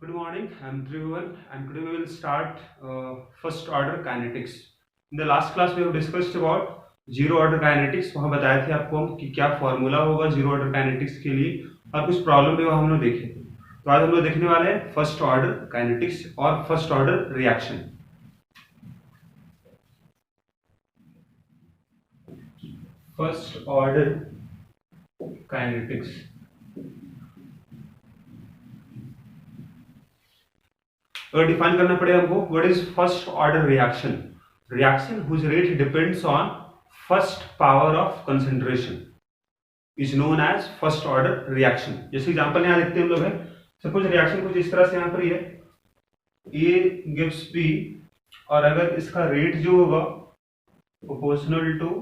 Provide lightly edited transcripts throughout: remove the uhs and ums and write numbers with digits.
Good morning, I'm Tribhuvan and today we will start first order kinetics. In the last class we have discussed about zero order kinetics. वहाँ बताए थे आपको हम कि क्या formula होगा जीरो ऑर्डर काइनेटिक्स के लिए और कुछ प्रॉब्लम भी वहाँ हम लोग देखे थे. तो आज हम लोग देखने वाले हैं फर्स्ट ऑर्डर काइनेटिक्स और first order reaction. First order kinetics. अगर डिफाइन करना पड़े हमको what is first order reaction. Reaction whose rate depends on first power of concentration is known as first order reaction. जैसे एग्जांपल यहां लिखते हैं हम लोग है. सपोज रिएक्शन कुछ इस तरह से यहां पर है ए गिव्स बी और अगर इसका रेट जो होगा प्रोपोर्शनल टू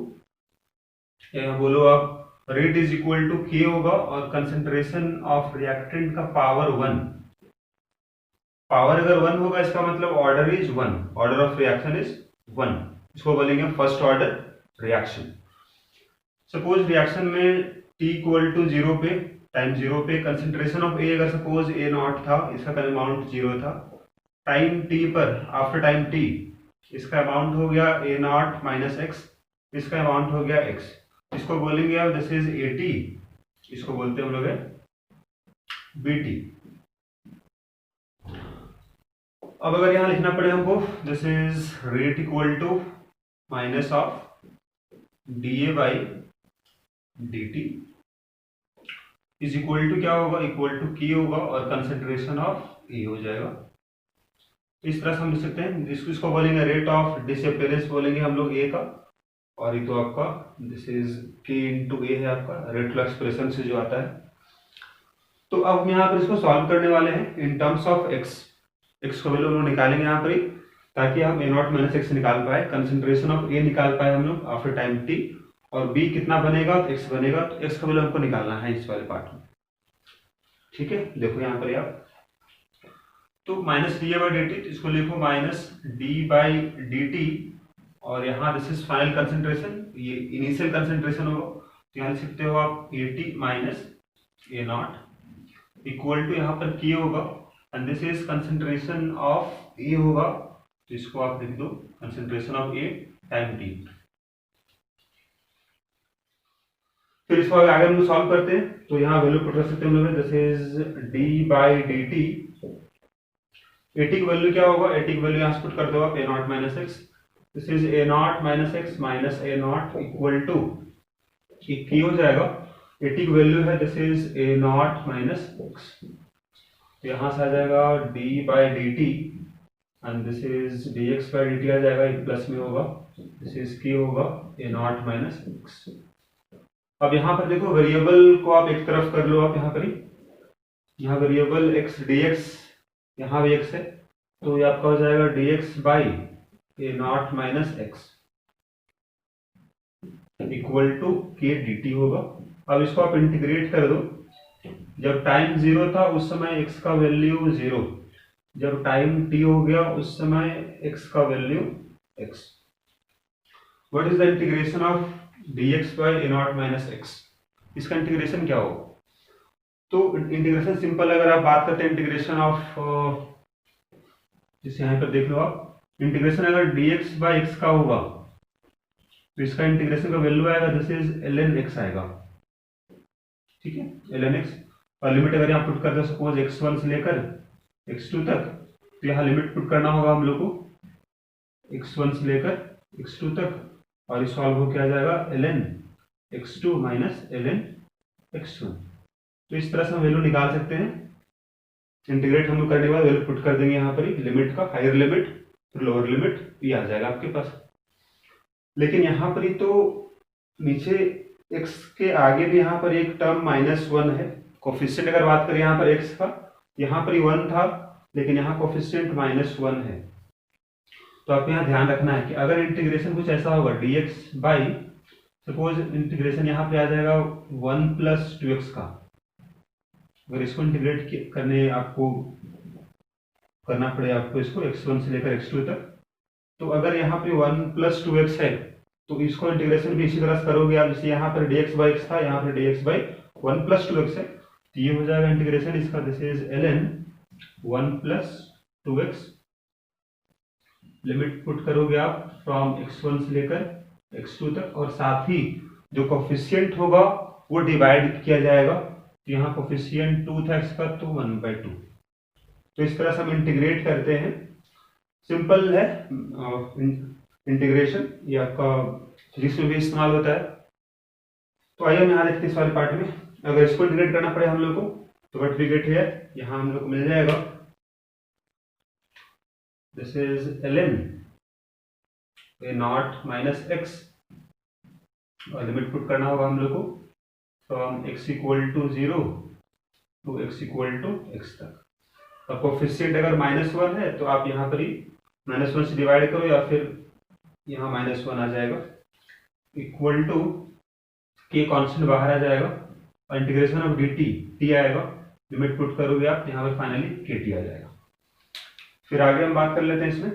या बोलो आप रेट इज इक्वल टू के होगा और कंसंट्रेशन ऑफ रिएक्टेंट का पावर 1. पावर अगर 1 होगा इसका मतलब order is 1, order of reaction is 1. इसको बोलेंगे first order reaction. Suppose reaction में t इक्वल टू 0 पे टाइम 0 पे कंसंट्रेशन ऑफ ए अगर सपोज ए नॉट था, इसका अमाउंट 0 था. टाइम t पर आफ्टर टाइम t इसका अमाउंट हो गया ए नॉट माइनस एक्स, इसका अमाउंट हो गया x. इसको बोलेंगे अब दिस इज ए टी, इसको बोलते हैं हम लोग है बी टी. अब अगर यहां लिखना पड़े हमको this is rate equal to minus of d A by d t is equal to क्या होगा, इक्वल टू के होगा और कंसंट्रेशन ऑफ ए हो जाएगा. इस तरह से हम लिख सकते हैं. इसको बोलेंगे रेट ऑफ डिसअपियरेंस बोलेंगे हम लोग ए का, और ये तो आपका दिस इज के इंटू ए है आपका रेट फ्लो एक्सप्रेशन से जो आता है. तो अब हम यहाँ पर इसको सॉल्व करने वाले हैं in terms of x. X को वैल्यू हम लोग निकालेंगे यहाँ पर ही ताकि हम ए नॉट माइनस एक्स निकाल पाए, कंसंट्रेशन ऑफ ए निकाल पाए हम लोग आफ्टर टाइम टी, और बी कितना बनेगा तो एक्स बनेगा. तो एक्स का वैल्यू हमको निकालना है इस वाले पार्ट में. ठीक है, देखो यहाँ पर आप तो minus d A by d t, इसको लिखो minus d by d t और यहाँ दिस इज फाइनल कंसंट्रेशन, ये इनिशियल कंसंट्रेशन होगा. तो यहाँ लिख सकते हो आप a t minus a not equal to यहाँ पर के होगा and this is concentration of ए होगा. तो इसको आप लिख दो concentration of a time t. फिर इसको आगे हम लोग सॉल्व करते हैं तो यहाँ वैल्यू पुट कर सकते हैं हम लोग this is D by d T. A t की वैल्यू क्या होगा, ए टी की वैल्यू यहाँ से पुट कर दो आप a not minus x. This is A not minus x minus a not equal to की हो जाएगा. ए टी की वैल्यू है this is A not minus x. तो यहाँ से आ जाएगा d by d t and this is d x by d t आ जाएगा, एक प्लस में होगा दिस इज की होगा ए नॉट माइनस एक्स. अब यहाँ पर देखो वेरिएबल को आप एक तरफ कर लो आप यहाँ पर ही, यहाँ वेरिएबल एक्स डी एक्स यहाँ भी एक्स है तो ये आपका हो जाएगा d x by A not minus x equal to k d t होगा. अब इसको आप इंटीग्रेट कर दो. जब टाइम 0 था उस समय x का वैल्यू 0, जब टाइम t हो गया उस समय x का value x. What is the integration of dx by A not minus x. इसका इंटीग्रेशन क्या होगा, तो इंटीग्रेशन सिंपल. अगर आप बात करते हैं इंटीग्रेशन ऑफ जैसे यहाँ पर देख लो आप, इंटीग्रेशन अगर dx बाई एक्स का होगा तो इसका इंटीग्रेशन का वैल्यू आएगा दिस इज ln x आएगा. ठीक है, ln x. और लिमिट अगर यहाँ पुट करते हैं सपोज x1 से लेकर x2 तक, तो यहाँ लिमिट पुट करना होगा हम लोग को x1 से लेकर x2 तक, और इस सॉल्व हो क्या आ जाएगा ln x2 minus ln x1. तो इस तरह से हम वैल्यू निकाल सकते हैं. इंटीग्रेट हम लोग करने के बाद वैल्यू पुट कर देंगे यहाँ पर ही, लिमिट का हायर लिमिट फिर लोअर लिमिट, ये आ जाएगा आपके पास. लेकिन यहाँ पर ही तो नीचे x के आगे भी यहाँ पर एक टर्म -1 है. कोफिशिएंट अगर बात करें यहाँ पर x का, यहाँ पर ही 1 था लेकिन यहाँ कोफिशिएंट -1 है. तो आपको यहाँ ध्यान रखना है कि अगर इंटीग्रेशन कुछ ऐसा होगा dx बाई सपोज इंटीग्रेशन यहाँ पे आ जाएगा 1 प्लस 2x का, अगर इसको इंटीग्रेट करने आपको करना पड़े आपको इसको x1 से लेकर x2 तक, तो अगर यहाँ पे 1 प्लस 2x है तो इसको इंटीग्रेशन भी इसी तरह से करोगे आप. जैसे यहाँ पर dx बाई x था, यहाँ पर dx बाई 1 प्लस 2x है, तो ये हो जाएगा इंटीग्रेशन इसका this is ln 1 plus 2x, limit put करोगे आप फ्रॉम x1 से लेकर x2 तक, और साथ ही जो कोफिशिएंट होगा वो डिवाइड किया जाएगा। तो यहाँ कोफिशिएंट 2 था x का, तो 1/2। तो इस तरह से हम इंटीग्रेट करते हैं। सिंपल है इंटीग्रेशन, ये आपका फिजिक्स में भी इस्तेमाल होता है। तो आइए हम यहाँ देखते हैं इस वाले पार्ट में। अगर इसको इंटीग्रेट करना पड़े हम लोग को, तो व्हाट वी गेट हियर, यहाँ हम लोग को मिल जाएगा this is ln a0 minus x, और लिमिट पुट करना होगा हम लोग को from x equal to 0 to x equal to x तक। अब कोफिशिएंट अगर -1 है तो आप यहाँ पर ही -1 से डिवाइड करो, या फिर यहाँ -1 आ जाएगा, इक्वल टू के कांस्टेंट बाहर आ जाएगा, और इंटीग्रेशन ऑफ dt t आएगा, लिमिट पुट करोगे आप यहाँ पर फाइनली kt आ जाएगा। फिर आगे हम बात कर लेते हैं इसमें,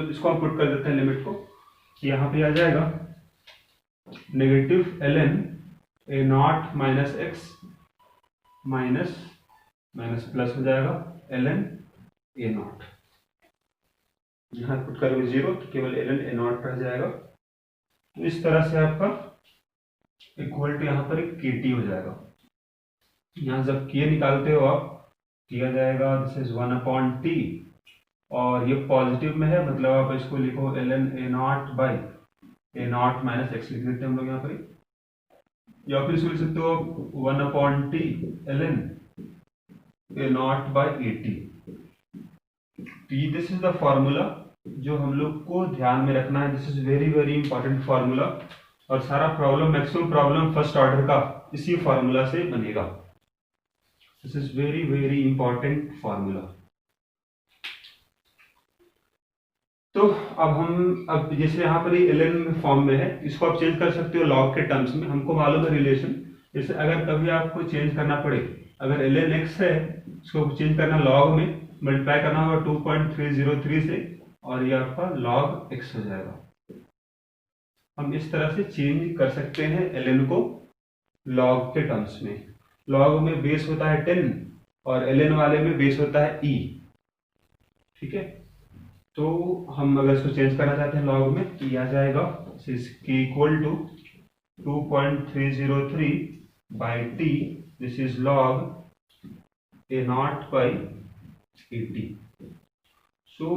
इसको हम पुट कर देते हैं लिमिट को, यहाँ पे आ जाएगा negative ln a0 minus x minus plus हो जाएगा ln a0, यहाँ पुट करोगे 0 तो केवल ln a0 रह जाएगा। तो इस तरह से आपका इक्वल टू यहाँ पर एक kt हो जाएगा। यहाँ जब k निकालते हो आप, किया जाएगा दिस इज 1/t, और ये पॉजिटिव में है, मतलब आप इसको लिखो ln a0 by a0 minus x लिख देते हैं हम लोग यहाँ पर, या फिर इसको लिख सकते हो 1/t ln a0 by at। This is the formula जो हम लोग को ध्यान में रखना है। This is very very important formula, और सारा problem, maximum problem first order का इसी फॉर्मूला से बनेगा। This is very very important formula. तो अब जैसे यहाँ पर ln फॉर्म में है, इसको आप चेंज कर सकते हो लॉग के टर्म्स में। हमको मालूम है रिलेशन, जैसे अगर कभी आपको चेंज करना पड़े, अगर ln x है, इसको चेंज करना लॉग में, मल्टीप्लाई करना होगा 2.303 से, और ये आपका log x हो जाएगा। हम इस तरह से चेंज कर सकते हैं ln को log के टर्म्स में। log में बेस होता है 10, और ln वाले में बेस होता है e, ठीक है। तो हम अगर इसको चेंज करना चाहते हैं log में, तो ये आ जाएगा k equal to 2.303 by t, this is log a0 by 80। So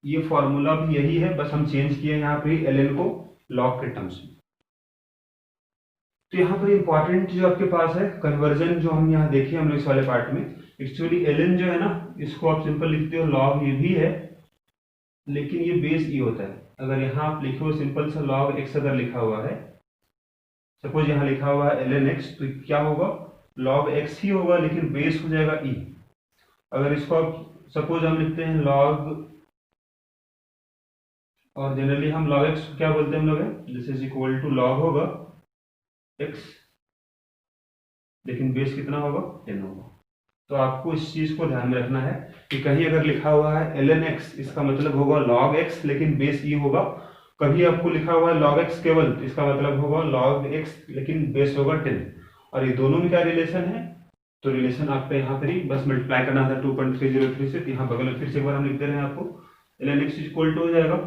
ये फॉर्मूला भी यही है, बस हम चेंज किए यहाँ पे ln को log के टर्म्स में। तो यहाँ पर इंपॉर्टेंट जो आपके पास है कन्वर्जन, जो हम यहाँ देखे हम लोग इस वाले पार्ट में, एक्चुअली ln जो है ना, इसको आप सिंपल लिखते हो log ये भी है, लेकिन ये बेस e होता है। अगर यहाँ आप लिखो सिंपल सा log x अगर लिखा हुआ है, सपोज यहाँ लिखा हुआ है ln x, तो क्या होगा, log x ही होगा, लेकिन बेस हो जाएगा e। अगर इसको आप सपोज हम लिखते हैं log, और जनरली हम log x क्या बोलते हैं हम लोग, this is equal to log होगा x, लेकिन बेस कितना होगा, 10 होगा। तो आपको इस चीज को ध्यान में रखना है कि कहीं अगर लिखा हुआ है ln x, इसका मतलब होगा log x, लेकिन बेस e होगा। कभी आपको लिखा हुआ है log x केवल, तो इसका मतलब होगा log x, लेकिन बेस होगा 10। और ये दोनों में क्या रिलेशन है, तो रिलेशन आपका यहाँ पर ही बस मल्टीप्लाई करना था 2.303 से। यहाँ बगल में फिर से एक बार हम लिख दे रहे हैं आपको, ln x इक्वल टू हो जाएगा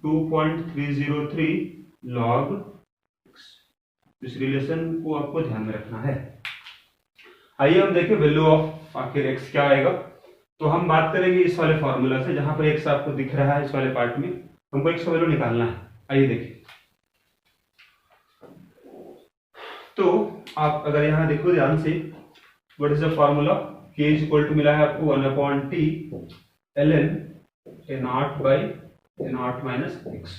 2.303 log x। इस रिलेशन को आपको ध्यान में रखना है। आइए हम देखें वैल्यू ऑफ आखिर x क्या आएगा। तो हम बात करेंगे इस वाले फॉर्मूला से, जहां पर x आपको दिख रहा है इस वाले पार्ट में, हमको x का वैल्यू निकालना है। आइए देखें। तो आप अगर यहाँ देखो ध्यान से, what is the formula, k is equal to मिला है आपको 1/t ln a0 by a0 minus x।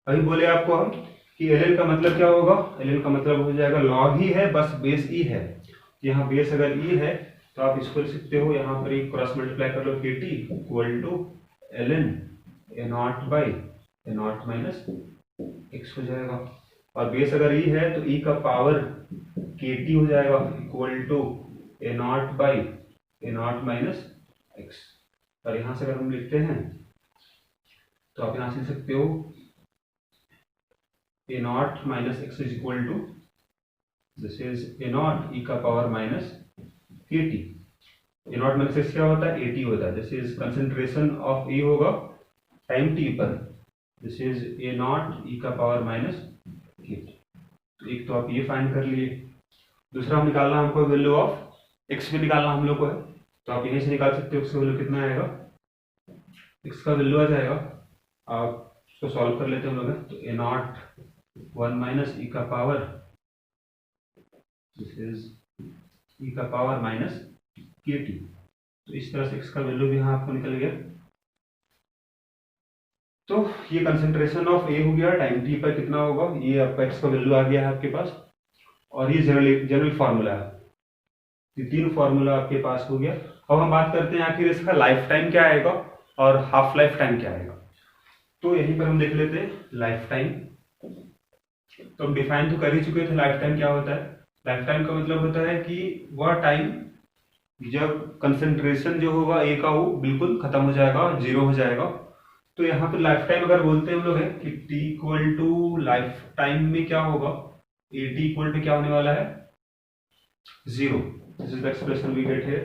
अभी बोले आपको हम कि ln का मतलब क्या होगा, ln का मतलब हो जाएगा log ही है, बस बेस e है। यहाँ बेस अगर e है तो आप इसको लिख सकते हो, यहाँ पर एक क्रॉस मल्टीप्लाई कर लो, kt equal to ln a0 by a0 minus x हो जाएगा। और बेस अगर e है तो e का पावर kt हो जाएगा equal to a0 by a0 minus x। और यहाँ से अगर हम लिखते हैं तो आप यहाँ से लिख सकते हो a0 minus x is equal to, this is a0 e का power minus kt। A not minus x क्या होता है, AT होता है। दिस इज कंसेंट्रेशन ऑफ ए होगा टाइम टी पर, this is A not e का पावर माइनस के। तो एक तो आप ये फाइंड कर लिए, दूसरा हम निकालना हमको वैल्यू ऑफ एक्स भी निकालना हम लोग को है, तो आप यहीं से निकाल सकते हो। एक्स का वैल्यू कितना आएगा, एक्स का वैल्यू आ जाएगा, आप इसको सॉल्व कर लेते हैं हम लोग, तो ए नॉट 1 माइनस ई का पावर, दिस इज ई का पावर माइनस के टी। तो इस तरह से एक्स का वैल्यू भी यहाँ आपको निकल गया। तो ये कंसेंट्रेशन ऑफ ए हो गया टाइम टी पर कितना होगा, ये आपका एक्स का वैल्यू आ गया है आपके पास, और ये जनरल फार्मूला है। ये तीन फार्मूला आपके पास हो गया। अब हम बात करते हैं आखिर इसका लाइफ टाइम क्या आएगा और हाफ लाइफ टाइम क्या आएगा। तो यहीं पर हम देख लेते हैं लाइफ टाइम। तो हम डिफाइन तो कर ही चुके थे लाइफ टाइम क्या होता है। लाइफ टाइम का मतलब होता है कि वह टाइम जब कंसेंट्रेशन जो होगा ए का वो बिल्कुल खत्म हो जाएगा, जीरो हो जाएगा। तो यहाँ पे लाइफ टाइम अगर बोलते हैं हम लोग है कि t equal to life time में क्या होगा, ए टी इक्वल टू क्या होने वाला है, zero. This is the expression we get है।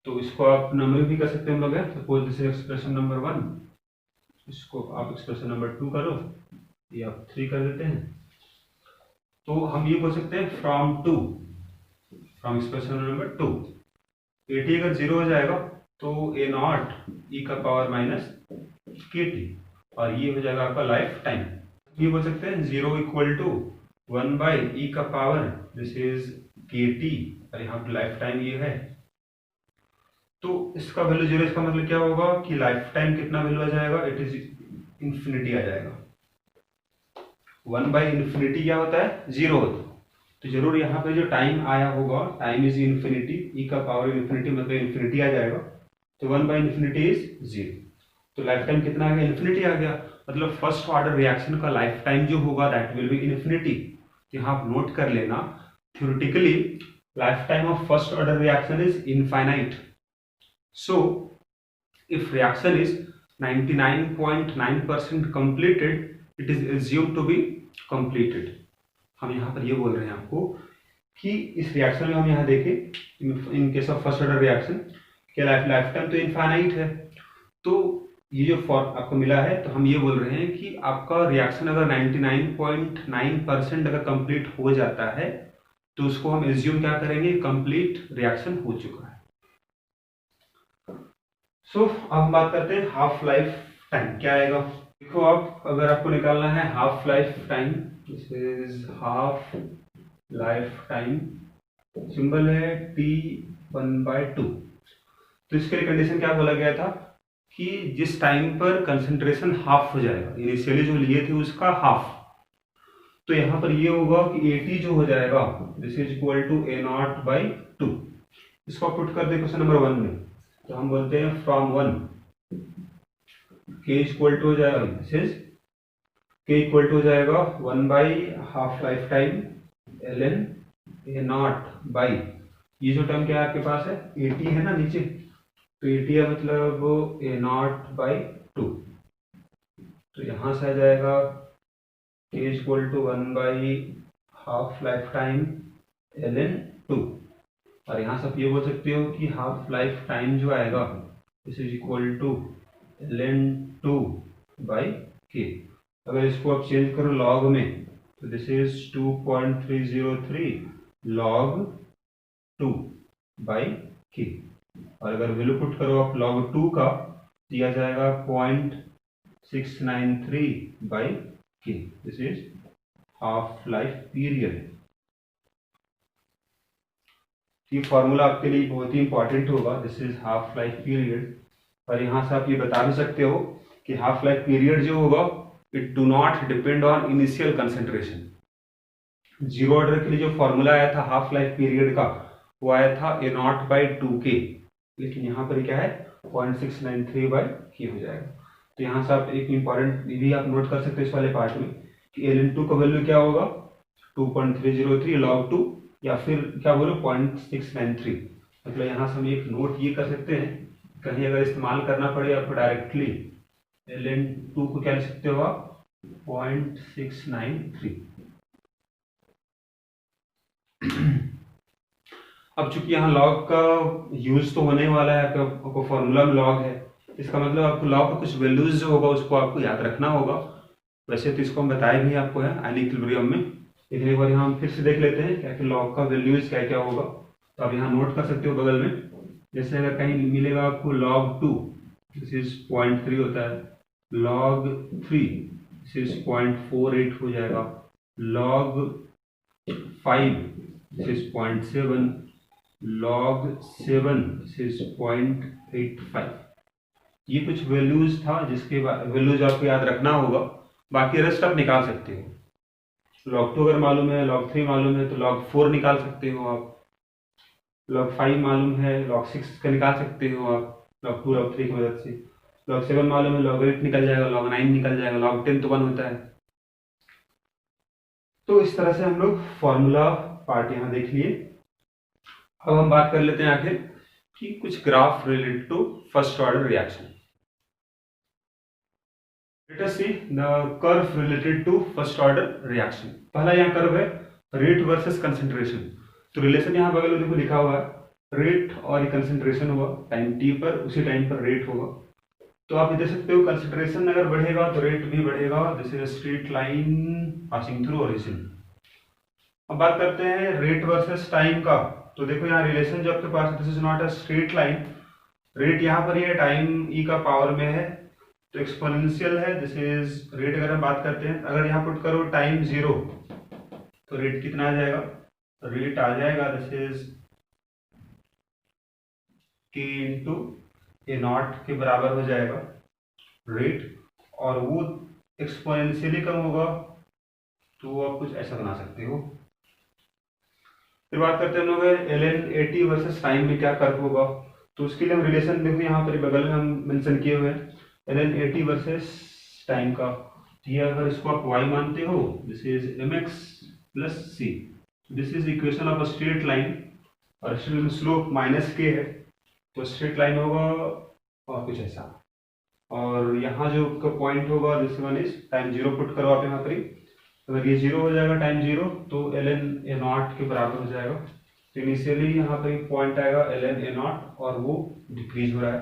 तो इसको आप नंबर भी कर सकते हैं हम लोग है, suppose this is expression number 1, इसको आप एक्सप्रेशन नंबर 2 करो, ये आप 3 कर देते हैं। तो हम ये बोल सकते हैं from expression number 2 A T अगर जीरो हो जाएगा तो ए नॉट ई का पावर माइनस के टी, और ये हो जाएगा आपका लाइफ टाइम। ये बोल सकते हैं zero equal to 1 by E का पावर, दिस इज के टी, और यहाँ पे लाइफ टाइम ये है। तो इसका वैल्यू जीरो, इसका मतलब क्या होगा कि लाइफ टाइम कितना वैल्यू आ जाएगा, इट इज इंफिनिटी आ जाएगा। 1 बाई इंफिनिटी क्या होता है, जीरो होता है। तो जरूर यहाँ पे जो टाइम आया होगा, टाइम इज इंफिनिटी, ई का पावर इंफिनिटी मतलब इंफिनिटी आ जाएगा। तो 1 बाई इंफिनिटी इज जीरो। तो लाइफ टाइम कितना आ गया, इंफिनिटी आ गया। मतलब फर्स्ट ऑर्डर रिएक्शन का लाइफ टाइम जो होगा दैट विल बी इन्फिनिटी। यहाँ आप नोट कर लेना, theoretically life time of first order reaction is infinite. So if reaction is 99.9% completed, it is assumed to be completed। हम यहाँ पर ये बोल रहे हैं आपको कि इस रिएक्शन में हम यहाँ देखें in case of first order reaction के लाइफ टाइम तो इनफाइनाइट है। तो ये जो फॉर्म आपको मिला है, तो हम ये बोल रहे हैं कि आपका रिएक्शन अगर 99.9% अगर कंप्लीट हो जाता है तो उसको हम एज्यूम क्या करेंगे, कंप्लीट रिएक्शन हो चुका है। सो अब हम बात करते हैं हाफ लाइफ टाइम क्या आएगा। देखो आप अगर आपको निकालना है half life time, this is half life time, symbol है T1/2। तो इसके लिए कंडीशन क्या बोला गया था कि जिस टाइम पर कंसंट्रेशन हाफ हो जाएगा, इनिशियली जो लिए थे उसका हाफ, तो यहाँ पर ये होगा कि AT जो हो जाएगा this is equal to A0/2। इसको पुट कर दे क्वेश्चन नंबर 1 में, तो हम बोलते हैं फ्रॉम 1 के इक्वल टू हो जाएगा, दिस इज के इक्वल टू हो जाएगा 1 by half life time ln A0 ये जो टर्म क्या है आपके पास है, AT है ना नीचे, तो AT है मतलब A0/2। तो यहां से आ जाएगा k equal to 1 by half life time ln 2, और यहाँ से आप ये बोल सकते हो कि हाफ लाइफ टाइम जो आएगा this is equal to ln 2/k। अगर इसको आप चेंज करो लॉग में तो दिस इज 2.303 log 2/k, और अगर वैल्यू पुट करो आप log 2 का दिया जाएगा 0.693/k। This is half life period. ये फॉर्मूला आपके लिए बहुत ही इंपॉर्टेंट होगा, this is half life period. और यहाँ से आप ये बता भी सकते हो कि हाफ लाइफ पीरियड जो होगा it do not depend on initial concentration. Zero order के लिए जो फॉर्मूला आया था हाफ लाइफ पीरियड का, वो आया था A0/2k, लेकिन यहाँ पर क्या है 0.693/k हो जाएगा। तो यहाँ से आप एक इंपॉर्टेंट भी आप नोट कर सकते हो इस वाले पार्ट में कि ln 2 का वैल्यू क्या होगा 2.303 log 2, या फिर क्या बोलो 0.693। मतलब यहाँ से हम एक नोट ये कर सकते हैं, कहीं अगर इस्तेमाल करना पड़े आपको डायरेक्टली ln 2 को क्या लिख सकते हो आप 0.693। अब चूंकि यहाँ लॉग का यूज तो होने वाला है, आपको फॉर्मूला में लॉग है, इसका मतलब आपको लॉग का कुछ वैल्यूज जो होगा उसको आपको याद रखना होगा। वैसे तो इसको हम बताए भी आपको है आयनिक इक्विलिब्रियम में, लेकिन एक बार यहाँ हम फिर से देख लेते हैं क्या कि लॉग का वैल्यूज क्या क्या होगा। तो आप यहाँ नोट कर सकते हो बगल में, जैसे अगर कहीं मिलेगा आपको log 2 दिस इज 0.3 होता है, log 3 दिस इज 0.48 हो जाएगा, log 5 this is 0.7, log 7 this is 0.85। ये कुछ वैल्यूज था जिसके वैल्यूज आपको याद रखना होगा, बाकी रेस्ट आप निकाल सकते हो। log 2 अगर मालूम है, log 3 मालूम है तो log 4 निकाल सकते हो आप, log 5 मालूम है log 6 का निकाल सकते हो आप log 2 log 3 की मदद से, log 7 मालूम है log 8 निकल जाएगा, log 9 निकल जाएगा, log 10 तो 1 होता है। तो इस तरह से हम लोग फॉर्मूला पार्ट यहाँ देख लिए। अब हम बात कर लेते हैं आखिर कि कुछ graph related to first order reaction. Let us see the curve related to first order reaction. पहला यहाँ कर्व है रेट वर्सेस कंसंट्रेशन। तो रिलेशन यहाँ बगल में देखो लिखा हुआ है, रेट और कंसंट्रेशन हुआ टाइम टी पर, उसी टाइम पर रेट होगा। तो आप देख सकते हो कंसंट्रेशन अगर बढ़ेगा तो रेट भी बढ़ेगा, this is straight line passing through origin. अब बात करते हैं रेट वर्सेस टाइम का। तो देखो यहाँ रिलेशन जो आपके पास, this is not a straight line, rate यहाँ पर ही है, टाइम ई का पावर में है तो एक्सपोनेंशियल है, दिस इज रेट। अगर हम बात करते हैं अगर यहाँ पुट करो टाइम 0 तो रेट कितना आ जाएगा, रेट आ जाएगा दिस इज के इंटू ए नॉट के बराबर हो जाएगा रेट, और वो एक्सपोनेंशियली कम होगा तो आप कुछ ऐसा बना सकते हो। फिर बात करते हैं हम लोग ln 80 वर्सेस टाइम में क्या कर्व होगा। तो उसके लिए हम रिलेशन देखो यहाँ पर बगल में हम मेंशन किए हुए हैं ln 80 वर्सेस टाइम का। ये अगर इसको आप y मानते हो, this is mx plus c, this is equation of a straight line, और स्लोप माइनस के है तो स्ट्रेट लाइन होगा और कुछ ऐसा। और यहाँ जो पॉइंट होगा this one is time 0 put करो आप यहाँ पर ही, अगर ये 0 हो जाएगा टाइम 0 तो ln a नॉट के बराबर हो जाएगा। तो इनिशियली यहाँ पर पॉइंट आएगा ln a नॉट और वो डिक्रीज हो रहा है।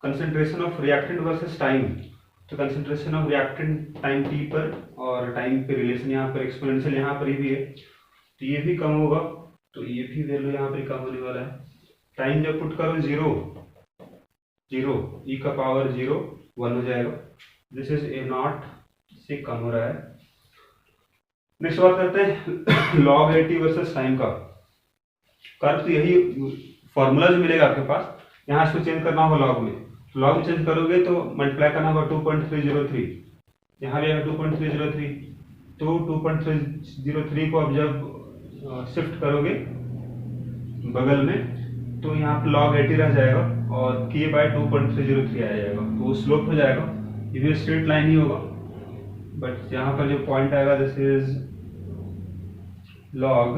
Concentration of reactant versus time. तो concentration of reactant time t पर और टाइम पे रिलेशन यहाँ पर एक्सपोनेंशियल यहाँ पर भी है, तो ये भी कम होगा, तो ये भी वैल्यू यहाँ पर कम होने वाला है। टाइम जब पुट करो 0 ई का पावर 0 1 हो जाएगा, दिस इज ए नॉट से कम हो रहा है। नेक्स्ट बात करते हैं log 80 वर्सेस टाइम का कर्व। तो यही फॉर्मूला जो मिलेगा आपके पास, यहाँ इसको चेंज करना होगा लॉग में, लॉग चेंज करोगे तो मल्टीप्लाई करना होगा 2.303, यहाँ भी 2.303, तो 2.303 को अब जब शिफ्ट करोगे बगल में तो यहाँ पे log 80 रह जाएगा और k बाय 2.303 आ जाएगा, तो वो स्लोप हो जाएगा। ये भी स्ट्रेट लाइन ही होगा, बट यहाँ पर जो पॉइंट आएगा this is log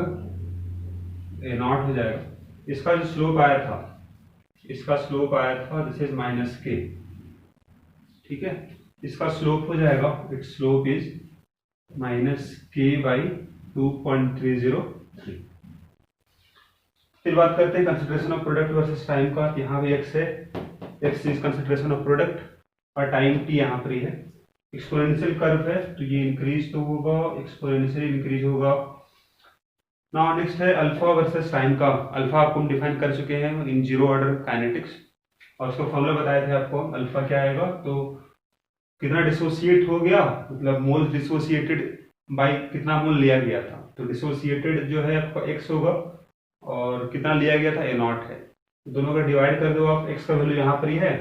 a not हो जाएगा। इसका जो स्लोप आया था, इसका स्लोप आया था दिस इज माइनस के, ठीक है, इसका स्लोप हो जाएगा, इट्स स्लोप इज माइनस के बाई 2.303। फिर बात करते हैं consideration of product versus time का। यहाँ भी x है, x is consideration of product और टाइम t यहाँ पर ही है। एक्सपोनेंशियल कर्व है तो ये इंक्रीज तो होगा, एक्सपोनेंशियल इंक्रीज होगा। नाउ नेक्स्ट है अल्फा वर्सेस टाइम का। अल्फा आपको हम डिफाइन कर चुके हैं इन जीरो ऑर्डर काइनेटिक्स, और उसका फॉर्मूला बताए थे आपको। अल्फा क्या आएगा, तो कितना डिसोसिएट हो गया, मतलब मोल डिसोसिएटेड बाय कितना मोल लिया गया था। तो डिसोसिएटेड जो है आपका x होगा और कितना लिया गया था a नॉट है, दोनों का डिवाइड कर दो आप, x का वैल्यू यहाँ पर ही है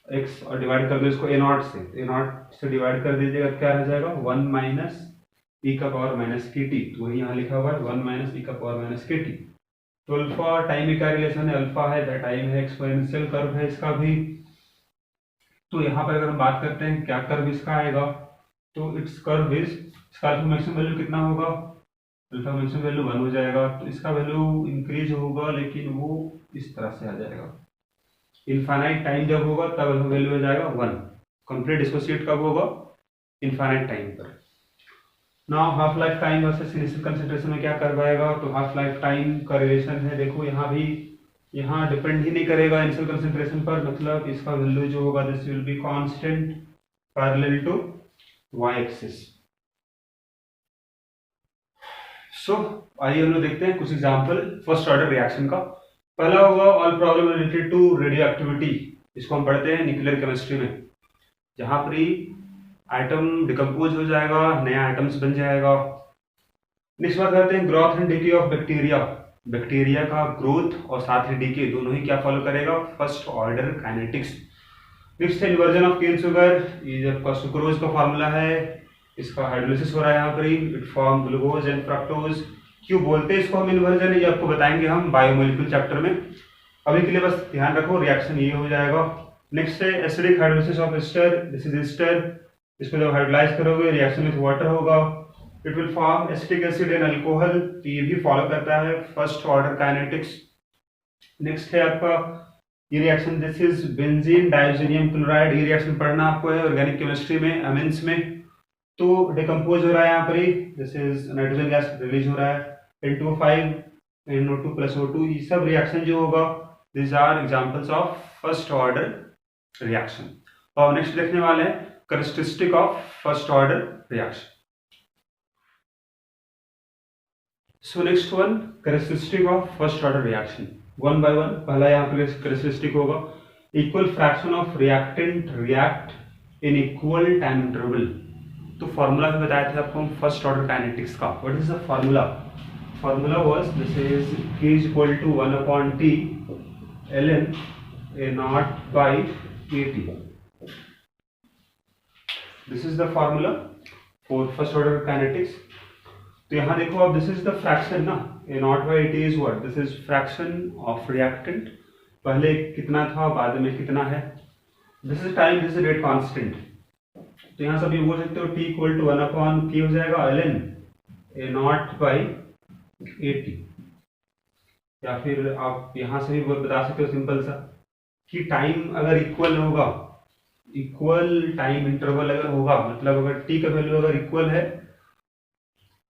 x और डिवाइड कर दो इसको a नॉट से, a नॉट से डिवाइड कर दीजिएगा, क्या रह जाएगा 1 माइनस e का पावर माइनस के टी, तो वही यहाँ लिखा हुआ है 1 माइनस e का पावर माइनस के टी। तो अल्फा टाइम में क्या रिलेशन है, अल्फा है टाइम है, एक्सपोनेंशियल कर्व है इसका भी। तो यहाँ पर अगर हम बात करते हैं क्या कर्व इसका आएगा, तो इट्स कर्व इज, इसका अल्फा मैक्सिमम वैल्यू कितना होगा, अल्फा मैक्सिमम वैल्यू 1 हो जाएगा, तो इसका वैल्यू इंक्रीज होगा लेकिन वो इस तरह से आ जाएगा। इनफाइनाइट टाइम जब होगा तब अल्फा वैल्यू हो जाएगा 1। कंप्लीट डिसोसिएट कब होगा, इनफाइनाइट टाइम पर। Now half life time versus initial concentration में क्या कर पाएगा, तो हाफ लाइफ टाइम का रिलेशन है, देखो यहाँ भी, यहाँ डिपेंड ही नहीं करेगा इनिशियल कंसंट्रेशन पर, मतलब इसका वैल्यू जो होगा this will be constant parallel to y axis. So आइए हम लोग देखते हैं कुछ एग्जांपल फर्स्ट ऑर्डर रिएक्शन का। पहला होगा all problem related to radioactivity, इसको हम पढ़ते हैं न्यूक्लियर केमिस्ट्री में, जहां पर ही एटम डिकम्पोज हो जाएगा, नया एटम्स बन जाएगा। नेक्स्ट बात करते हैं growth and decay of bacteria, bacteria का ग्रोथ और साथ ही डीके दोनों ही क्या फॉलो करेगा, फर्स्ट ऑर्डर काइनेटिक्स। नेक्स्ट है इन्वर्जन ऑफ केन शुगर, ये आपका सुक्रोज का फॉर्मूला है, इसका हाइड्रोलिसिस हो रहा है यहाँ पर ही, it form glucose and fructose. क्यों बोलते हैं इसको हम इन्वर्जन, ये आपको बताएंगे हम बायोमोलिक्यूल चैप्टर में। अभी के लिए बस ध्यान रखो रिएक्शन ये हो जाएगा। नेक्स्ट है acidic hydrolysis of ester, this is ester, इसको जब हाइड्रोलाइज करोगे रिएक्शन विद वाटर होगा, it will form acetic acid and alcohol, तो ये भी फॉलो करता है फर्स्ट ऑर्डर काइनेटिक्स। नेक्स्ट है आपका ये reaction, this is benzene diazonium chloride, ये रिएक्शन पढ़ना आपको है ऑर्गेनिक केमिस्ट्री में अमीन्स में। तो डिकम्पोज हो रहा है यहाँ पर ही, this is nitrogen gas release हो रहा है, N2O5 NO2 प्लस O2, ये सब रिएक्शन जो होगा this are examples of first order reaction. और नेक्स्ट देखने वाले हैं characteristic of first order reaction. So next one characteristic of first order reaction, one by one. पहला यहाँ पे कैरेक्टरिस्टिक होगा equal fraction of reactant react in equal time interval. तो formula भी बताया था आपको फर्स्ट ऑर्डर काइनेटिक्स का, what is the formula, formula was this is K is equal to 1/T ln A0 by AT, this is the formula for first order kinetics. तो यहाँ देखो अब दिस इज द फ्रैक्शन ना, A0 by AT is what, this is fraction of reactant, पहले कितना था बाद में कितना है, this is time, this is rate constant. तो यहाँ सब ये बोल सकते हो T इक्वल टू 1/K हो जाएगा ln A0 by AT, या फिर आप यहाँ से भी बता सकते हो सिंपल सा कि टाइम अगर इक्वल होगा, इक्वल टाइम इंटरवल अगर होगा, मतलब अगर T का वैल्यू अगर इक्वल है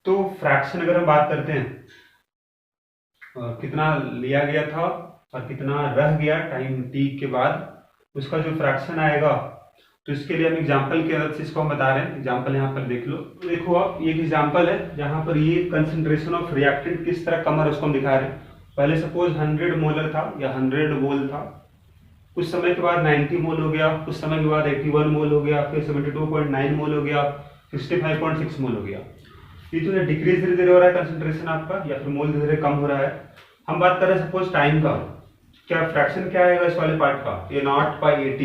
तो फ्रैक्शन अगर हम बात करते हैं कितना लिया गया था और कितना रह गया टाइम T के बाद, उसका जो फ्रैक्शन आएगा, तो इसके लिए हम एग्जांपल की मदद से इसको हम बता रहे हैं। एग्जांपल यहाँ पर देख लो, तो देखो आप ये एक एग्जांपल है जहाँ पर ये कंसंट्रेशन ऑफ रिएक्टेंट किस तरह कम है उसको हम दिखा रहे हैं। पहले सपोज 100 मोलर था या 100 मोल था, कुछ समय के बाद 90 मोल हो गया, कुछ समय के बाद 81 मोल हो गया, फिर 72.9 मोल हो गया, 65.6 मोल हो गया। ये जो है डिक्रीज धीरे धीरे हो रहा है कंसंट्रेशन आपका, या फिर मोल धीरे धीरे कम हो रहा है। हम बात कर रहे हैं सपोज टाइम का, क्या फ्रैक्शन क्या आएगा इस वाले पार्ट का, A0 by AT।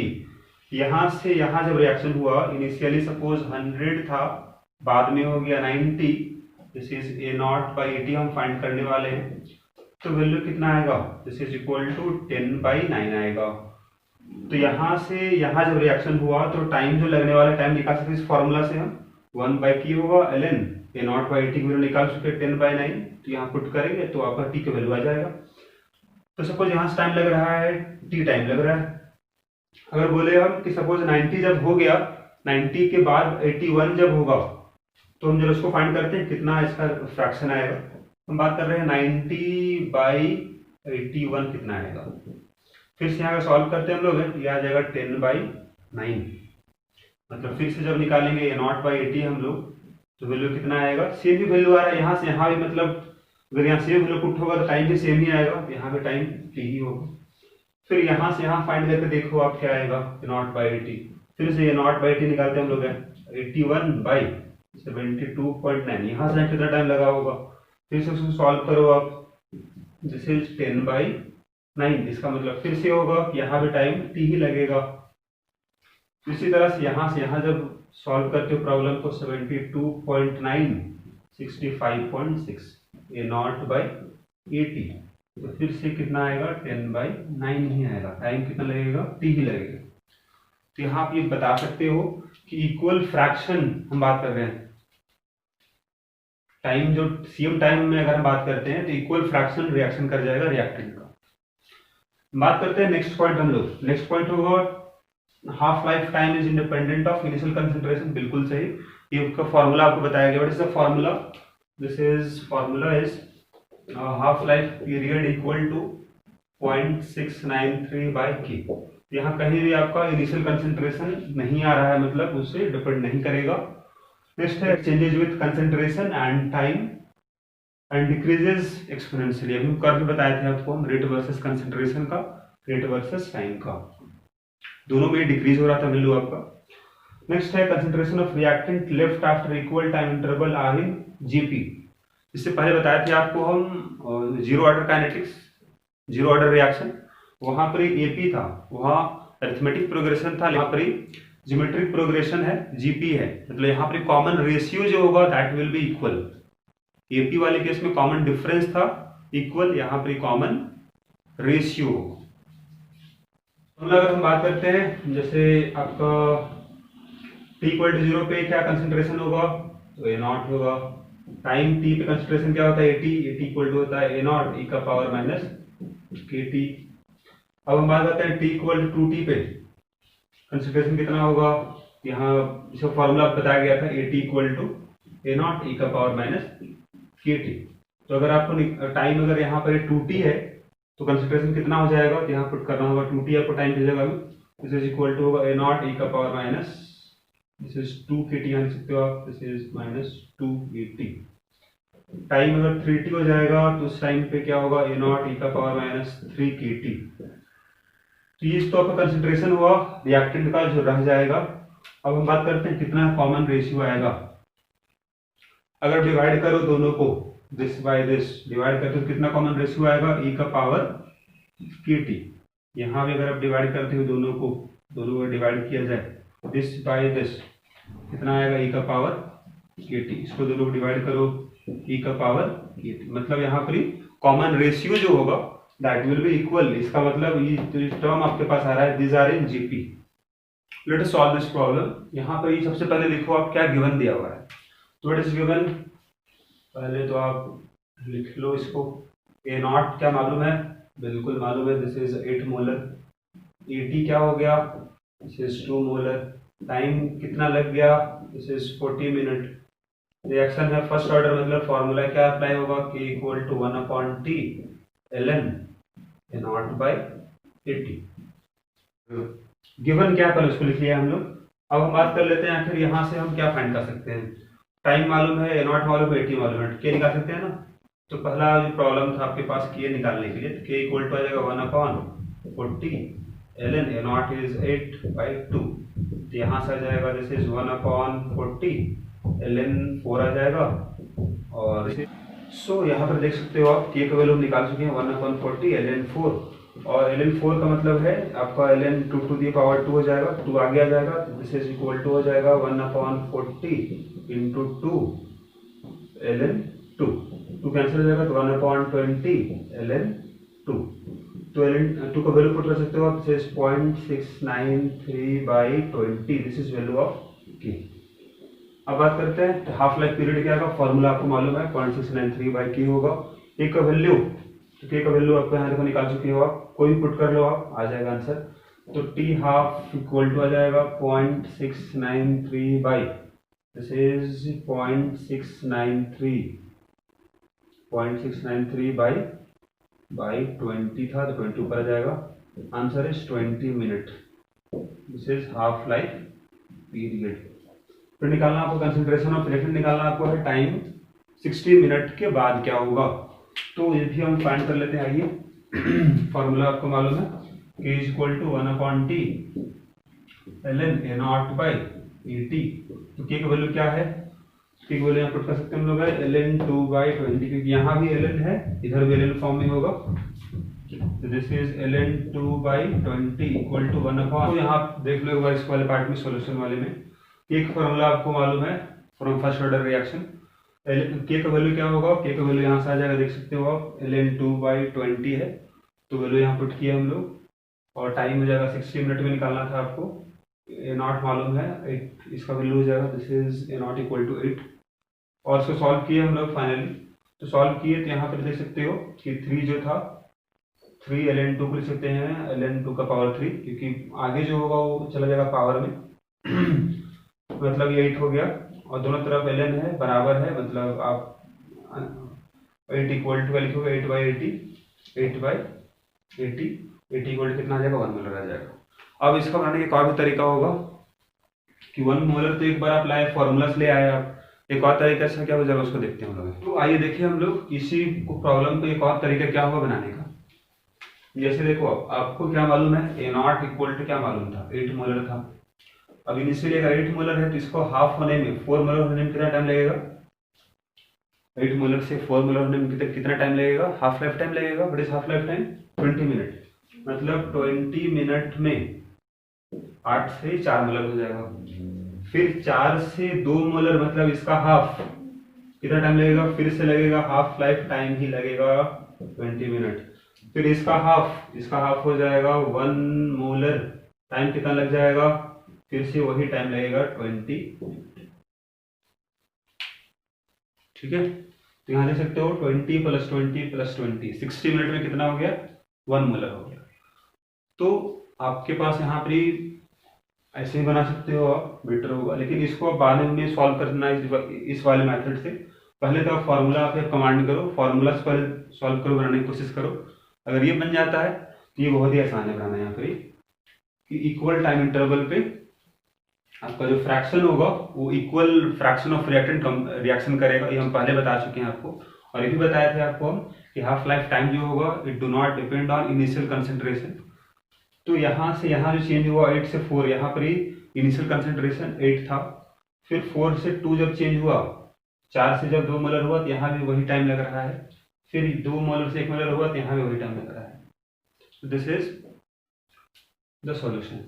यहाँ से यहाँ जब रिएक्शन हुआ इनिशियली सपोज 100 था, बाद में हो गया 90, this is A0 by AT हम फाइंड करने वाले हैं। तो वैल्यू कितना आएगा, दिस इज इक्वल टू 10/9 आएगा। तो यहाँ से यहाँ जब रिएक्शन हुआ तो टाइम जो लगने वाला टाइम निकाल सकते इस फॉर्मूला से हम 1/K होगा ln A0 by AT की वैल्यू निकाल चुके 10/9, तो यहाँ पुट करेंगे तो आपका T का वैल्यू आ जाएगा। तो सपोज यहाँ से टाइम लग रहा है T टाइम लग रहा है। अगर बोले हम कि सपोज 90 जब हो गया, 90 के बाद 81 जब होगा, तो हम जब उसको फाइंड करते हैं कितना इसका फ्रैक्शन आएगा, हम बात कर रहे हैं 90/81 कितना आएगा। फिर से यहाँ का सॉल्व करते हैं हम लोग, ये आ जाएगा 10/9, मतलब फिर से जब निकालेंगे A0 by AT हम लोग, तो वैल्यू कितना आएगा, सेम ही वैल्यू आ रहा है यहाँ से यहाँ भी, मतलब अगर यहाँ सेम वैल्यू पुट होगा तो टाइम भी सेम ही आएगा, यहाँ पे टाइम T ही होगा। फिर यहाँ से यहाँ फाइंड करके देखो आप क्या आएगा, A0 by AT, फिर से A0 by AT निकालते हैं हम लोग, 81/72.9, यहाँ से कितना टाइम लगा होगा, फिर से उसको सॉल्व करो आप, दिस इज 10/9, इसका मतलब फिर से होगा यहाँ पे टाइम T ही लगेगा। इसी तरह से यहाँ जब सॉल्व करते हो प्रॉब्लम को 72.9 65.6 A0 by AT, तो फिर से कितना आएगा 10/9 ही आएगा, टाइम कितना लगेगा T ही लगेगा। तो यहाँ आप ये बता सकते हो कि इक्वल फ्रैक्शन हम बात कर रहे हैं, टाइम जो सेम टाइम में अगर हम बात करते हैं तो इक्वल फ्रैक्शन रिएक्शन कर जाएगा रिएक्टेंट का। बात करते हैं नेक्स्ट पॉइंट हम लोग, नेक्स्ट पॉइंट होगा half life time is independent of initial concentration, बिल्कुल सही। ये का फॉर्मूला आपको बताया गया, what is the formula, this is formula is half life period equal to 0.693 by k. यहाँ कहीं भी आपका इनिशियल कंसेंट्रेशन नहीं आ रहा है, मतलब उससे डिपेंड नहीं करेगा। नेक्स्ट है changes with concentration and time and decreases exponentially. अभी कर्व बताए थे आपको हम, रेट वर्सेस कंसेंट्रेशन का, रेट वर्सेस टाइम का, दोनों में डिक्रीज हो रहा था वैल्यू आपका। नेक्स्ट है concentration of reactant left after equal time interval are in GP. इससे पहले बताए थे आपको हम zero order kinetics, zero order reaction, वहां पर एपी था, वहां अरिथमेटिक प्रोग्रेशन था, यहाँ पर ज्योमेट्रिक प्रोग्रेशन है, जीपी है, मतलब यहाँ पर कॉमन रेशियो जो होगा that will be equal. AP वाले केस में कॉमन डिफरेंस था इक्वल, यहाँ पर कॉमन रेशियो। अगर हम बात करते हैं जैसे आपका t इक्वल टू 0 पे क्या कंसेंट्रेशन होगा, तो ए नॉट होगा। टाइम t पे कंसेंट्रेशन क्या होता है, एटी इक्वल टू होता है ए नॉट ई का पावर माइनस के टी। अब हम बात करते हैं t इक्वल टू 2t पे कंसेंट्रेशन कितना होगा, यहाँ इसका फॉर्मूला बताया गया था, a t equal to a not e का पावर माइनस के टी। तो अगर आपको टाइम अगर यहाँ पर 2t है तो कंसेंट्रेशन कितना हो जाएगा, तो यहाँ पुट करना होगा 2t, आपको टाइम भेजेगा, दिस इज इक्वल टू होगा ए नॉट ई का पावर माइनस, दिस इज 2 के टी, यहाँ लिख सकते हो आप, this is minus 2 A T. Time अगर 3t हो जाएगा तो उस टाइम पे क्या होगा, ए नॉट ई का पावर माइनस 3 के टी। तो ये तो आपका कंसेंट्रेशन हुआ रिएक्टेंट का जो रह जाएगा। अब हम बात करते हैं कितना कॉमन रेशियो आएगा। अगर डिवाइड करो दोनों को, दिस बाय दिस डिवाइड करते हो कितना कॉमन रेशियो आएगा, ई का पावर के टी। यहाँ भी अगर आप डिवाइड करते हो दोनों को डिवाइड किया जाए, दिस बाय दिस कितना आएगा, ई का पावर के टी। इसको दोनों को डिवाइड करो, ई का पावर के टी, मतलब यहाँ पर कॉमन रेशियो जो होगा दैट विल बी इक्वल। इसका मतलब ये जो टर्म आपके पास आ रहा है, this are in GP. Let us solve this problem. यहाँ पर ये सबसे पहले देखो आप क्या गिवन दिया हुआ है, तो व्हाट इज गिवन, पहले तो आप लिख लो इसको। ए नॉट क्या मालूम है, बिल्कुल मालूम है, this is 8 molar. A T क्या हो गया, दिस इज 2 मोलर। टाइम कितना लग गया, दिस इज 40 मिनट। रिएक्शन है फर्स्ट ऑर्डर, मतलब फॉर्मूला क्या अप्लाई होगा, k equal to 1/t ln A naught by A t. Given क्या पर उसको लिख लिया हम लोग। अब हम बात कर लेते हैं आखिर यहाँ से हम क्या फाइंड कर सकते हैं। टाइम मालूम है, ए नॉट मालूम है, ए टी मालूम है, के निकाल सकते हैं ना। तो पहला जो प्रॉब्लम था आपके पास के निकालने के लिए, तो के इक्वल टू आ जाएगा 1/40 ln ए नॉट इज 8/2। तो यहाँ से आ जाएगा दिस इज 1/40 ln 4 आ जाएगा। और सो यहाँ पर देख सकते हो आप के का वैल्यू निकाल चुके हैं 1/40 ln 4, और ln 4 का मतलब है आपका ln 2 टू दी पावर 2 हो जाएगा, 2 आगे आ जाएगा, दिस इज इक्वल टू हो जाएगा 1/40 इंटू 2 ln 2, 2 कैंसिल हो जाएगा तो 1/20 ln 2। तो ln 2 का वैल्यू पुट कर सकते हो आप, this is 0.693/20, this is value of के। अब बात करते हैं हाफ लाइफ पीरियड क्या होगा, फॉर्मूला आपको मालूम है 0.693/k होगा। के का वैल्यू, तो के का वैल्यू आपको यहाँ देखो निकाल चुके हो आप, कोई भी पुट कर लो आप, आ जाएगा आंसर। तो टी हाफ इक्वल टू आ जाएगा 0.693 बाई, दिस इज 0.693 बाई 20 था, तो 20 ऊपर आ जाएगा, answer is 20 minute, this is half life period. फिर निकालना आपको कंसेंट्रेशन ऑफ रिएक्टेंट निकालना आपको है टाइम 60 मिनट के बाद क्या होगा। तो ये भी हम फाइंड कर लेते हैं, आइए। फॉर्मूला आपको मालूम है, k is equal to 1/t ln A naught by A t. तो के का वैल्यू क्या है, के का वैल्यू यहाँ पुट कर सकते हैं हम लोग है ln 2/20, क्योंकि यहाँ भी ln है, इधर भी ln फॉर्म में होगा, तो this is ln 2/20 equal to 1/, तो यहाँ देख लो एक बार इस वाले पार्ट में, सोल्यूशन वाले में एक फॉर्मूला आपको मालूम है फ्रॉम फर्स्ट ऑर्डर रिएक्शन। के का वैल्यू क्या होगा, के का वैल्यू यहाँ से आ जाएगा, देख सकते हो आप, ln 2/20 है, तो वैल्यू यहाँ पुट किया हम लोग, और टाइम हो जाएगा 60 मिनट में निकालना था आपको। ए नॉट मालूम है 8, इसका वैल्यू हो जाएगा, this is A not equal to 8, और इसको सॉल्व किए हम लोग फाइनली। तो सॉल्व किए तो यहाँ पर देख सकते हो कि 3 जो था, 3 ln 2 को लिख सकते हैं ln 2 का पावर 3, क्योंकि आगे जो होगा वो चला जाएगा पावर में, मतलब ये 8 हो गया, और दोनों तरफ ln है बराबर है, मतलब आप 8 इक्वल टू लिखोगे 8/80, 8/80, 80 इक्वल कितना आ जाएगा 1 मोलर आ जाएगा। अब इसका बनाने का एक और भी तरीका होगा कि 1 मोलर तो एक बार आप लाए फॉर्मूला से ले आए आप, एक और तरीका से क्या हो जाएगा उसको देखते हैं हम लोग। तो आइए देखिए हम लोग इसी प्रॉब्लम को एक और तरीका क्या होगा बनाने का। जैसे देखो आपको क्या मालूम है, A0 इक्वल टू क्या मालूम था, 8 मोलर था। अब इनिशियली अगर 8 मोलर है तो इसको हाफ होने में 4 मोलर होने में कितना टाइम लगेगा, 8 मोलर से 4 मोलर होने में कितना टाइम लगेगा, हाफ लाइफ टाइम लगेगा। What is half life time, 20 minute, मतलब 20 मिनट में 8 से 4 मोलर हो जाएगा। फिर 4 से 2 मोलर मतलब इसका हाफ, कितना टाइम लगेगा, फिर से लगेगा हाफ लाइफ टाइम ही लगेगा 20 मिनट। फिर इसका हाफ हो जाएगा 1 मोलर, टाइम कितना लग जाएगा, फिर से वही टाइम लगेगा 20 मिनट। ठीक है, तो यहाँ देख सकते हो 20 + 20 + 20 60 मिनट में कितना हो गया, 1 मोलर हो गया। तो आपके पास यहाँ पर ऐसे ही बना सकते हो आप, बेटर होगा, लेकिन इसको बाद में सॉल्व करना है इस वाले मेथड से। पहले तो आप फॉर्मूला आप कमांड करो, फॉर्मूला से पहले सॉल्व करो, बनाने की कोशिश करो। अगर ये बन जाता है तो ये बहुत ही आसान है बनाना। यहाँ पर कि इक्वल टाइम इंटरवल पे आपका जो फ्रैक्शन होगा वो equal fraction of reactant reaction करेगा, ये हम पहले बता चुके हैं आपको। और ये भी बताया था आपको हम कि हाफ लाइफ टाइम जो होगा it do not depend on initial concentration. तो यहाँ से यहाँ जो चेंज हुआ 8 से 4, यहाँ पर ही इनिशियल कंसेंट्रेशन 8 था, फिर 4 से 2 जब चेंज हुआ, 4 से जब 2 मोलर हुआ तो यहाँ भी वही टाइम लग रहा है, फिर 2 मोलर से 1 मोलर हुआ तो यहाँ भी वही टाइम लग रहा है। This is the solution.